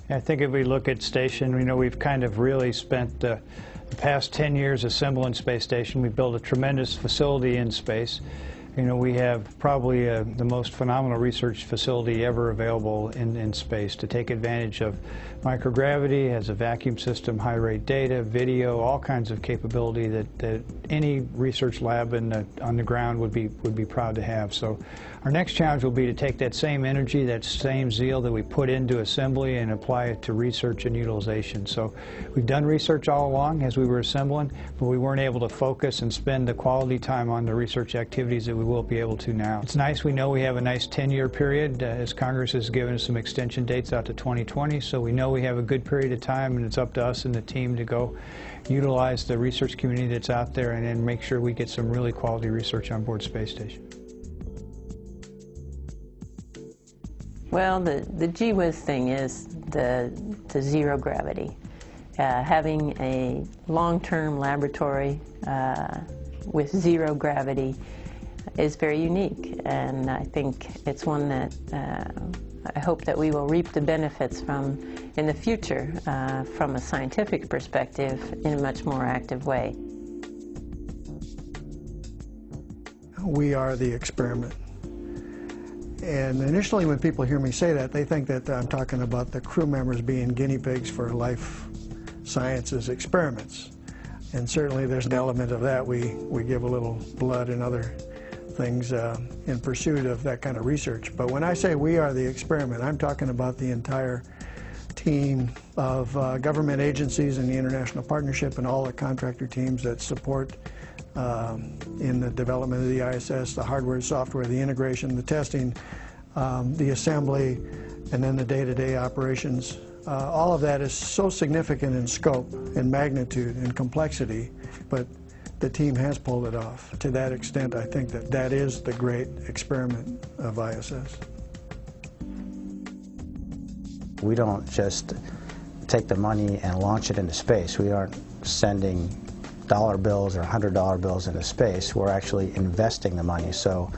I think if we look at station, we've kind of really spent the past 10 years assembling Space Station. We built a tremendous facility in space. We have probably the most phenomenal research facility ever available in space to take advantage of microgravity, has a vacuum system, high rate data, video, all kinds of capability that any research lab on the ground would be proud to have. So our next challenge will be to take that same energy, that same zeal that we put into assembly and apply it to research and utilization. So we've done research all along as we were assembling, but we weren't able to focus and spend the quality time on the research activities that we will be able to now. It's nice we know we have a nice 10-year period as Congress has given us some extension dates out to 2020, so we know we have a good period of time, and it's up to us and the team to go utilize the research community that's out there and then make sure we get some really quality research on board Space Station. Well, the gee whiz thing is the zero gravity. Having a long-term laboratory with zero gravity is very unique, and I think it's one that I hope that we will reap the benefits from in the future from a scientific perspective in a much more active way. We are the experiment. And initially when people hear me say that, they think that I'm talking about the crew members being guinea pigs for life sciences experiments. And certainly there's an element of that. We give a little blood and other things in pursuit of that kind of research. But when I say we are the experiment, I'm talking about the entire team of government agencies and the international partnership and all the contractor teams that support in the development of the ISS, the hardware, software, the integration, the testing, the assembly, and then the day-to-day operations. All of that is so significant in scope and magnitude and complexity, but the team has pulled it off. To that extent, I think that is the great experiment of ISS. We don't just take the money and launch it into space. We aren't sending dollar bills or $100 bills into space. We're actually investing the money. So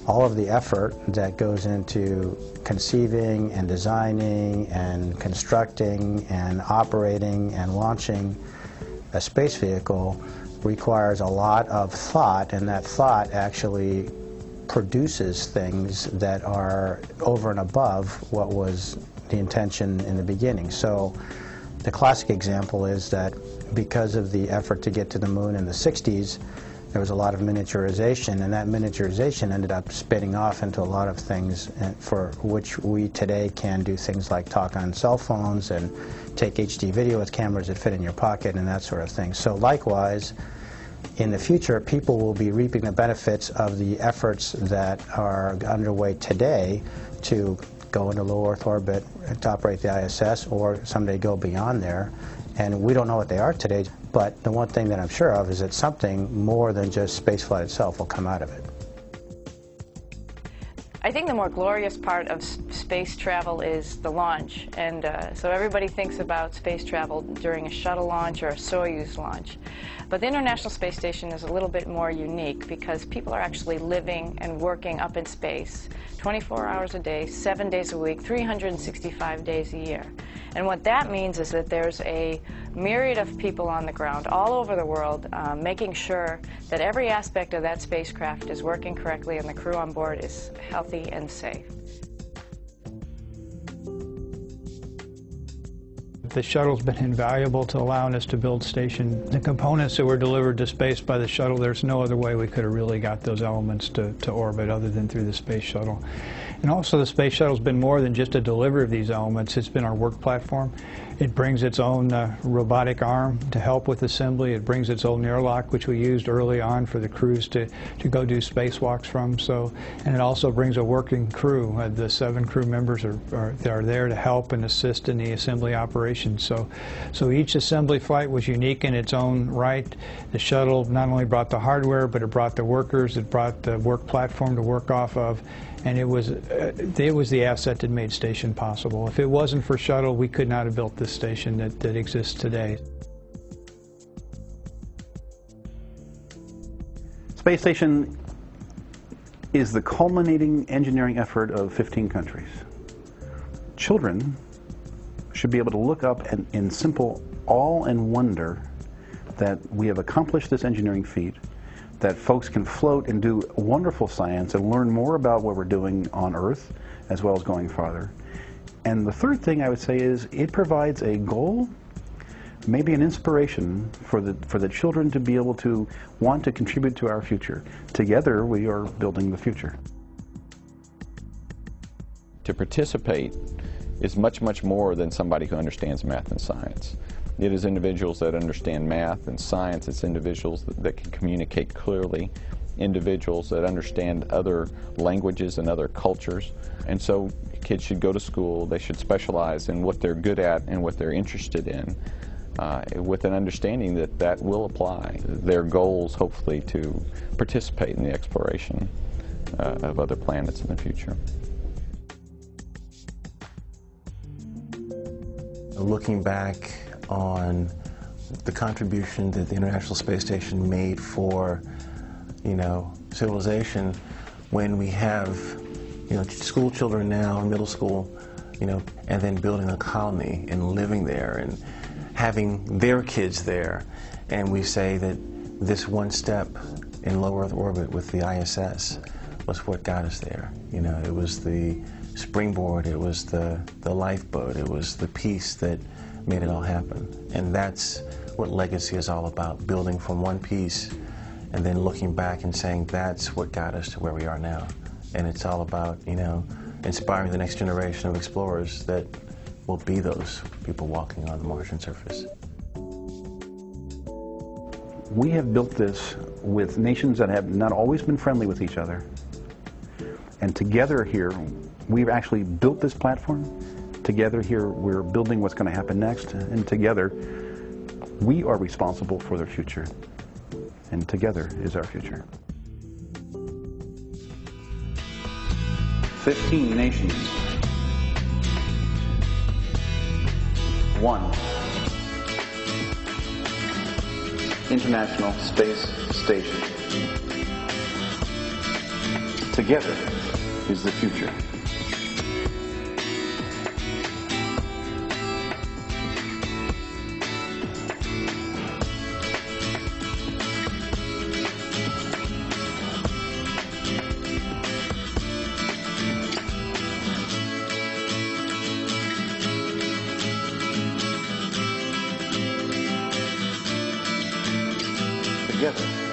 all of the effort that goes into conceiving and designing and constructing and operating and launching a space vehicle requires a lot of thought, and that thought actually produces things that are over and above what was the intention in the beginning. So the classic example is that because of the effort to get to the moon in the 60s, there was a lot of miniaturization, and that miniaturization ended up spinning off into a lot of things for which we today can do things like talk on cell phones and take HD video with cameras that fit in your pocket and that sort of thing. So likewise, in the future, people will be reaping the benefits of the efforts that are underway today to go into low Earth orbit to operate the ISS, or someday go beyond there. And we don't know what they are today, but the one thing that I'm sure of is that something more than just spaceflight itself will come out of it. I think the more glorious part of space travel is the launch, and so everybody thinks about space travel during a shuttle launch or a Soyuz launch. But the International Space Station is a little bit more unique because people are actually living and working up in space 24 hours a day, 7 days a week, 365 days a year. And what that means is that there's a myriad of people on the ground all over the world making sure that every aspect of that spacecraft is working correctly and the crew on board is healthy and safe. The shuttle's been invaluable to allowing us to build station. The components that were delivered to space by the shuttle, there's no other way we could have really got those elements to orbit other than through the space shuttle. And also the space shuttle's been more than just a delivery of these elements. It's been our work platform. It brings its own robotic arm to help with assembly. It brings its own airlock, which we used early on for the crews to go do spacewalks from. So, and it also brings a working crew. The 7 crew members are there to help and assist in the assembly operations. So each assembly flight was unique in its own right. The shuttle not only brought the hardware, but it brought the workers. It brought the work platform to work off of. And it was the asset that made station possible. If it wasn't for shuttle, we could not have built this station that exists today. Space Station is the culminating engineering effort of 15 countries. Children should be able to look up and in simple awe and wonder that we have accomplished this engineering feat, that folks can float and do wonderful science and learn more about what we're doing on Earth as well as going farther. And the third thing I would say is it provides a goal, maybe an inspiration for the children to be able to want to contribute to our future. Together we are building the future. To participate is much, much more than somebody who understands math and science. It is individuals that understand math and science. It's individuals that can communicate clearly, individuals that understand other languages and other cultures. And so kids should go to school. They should specialize in what they're good at and what they're interested in, with an understanding that that will apply. Their goals, hopefully, to participate in the exploration of other planets in the future. Looking back on the contribution that the International Space Station made for, civilization, when we have, school children now in middle school, and then building a colony and living there and having their kids there, and we say that this one step in low Earth orbit with the ISS was what got us there. It was the springboard, it was the lifeboat, it was the piece that made it all happen. And that's what legacy is all about, building from one piece and then looking back and saying that's what got us to where we are now. And it's all about, inspiring the next generation of explorers that will be those people walking on the Martian surface. We have built this with nations that have not always been friendly with each other. And together here, we've actually built this platform. Together here, we're building what's going to happen next. And together, we are responsible for their future. And together is our future. 15 nations. 1 International Space Station. Together is the future. Together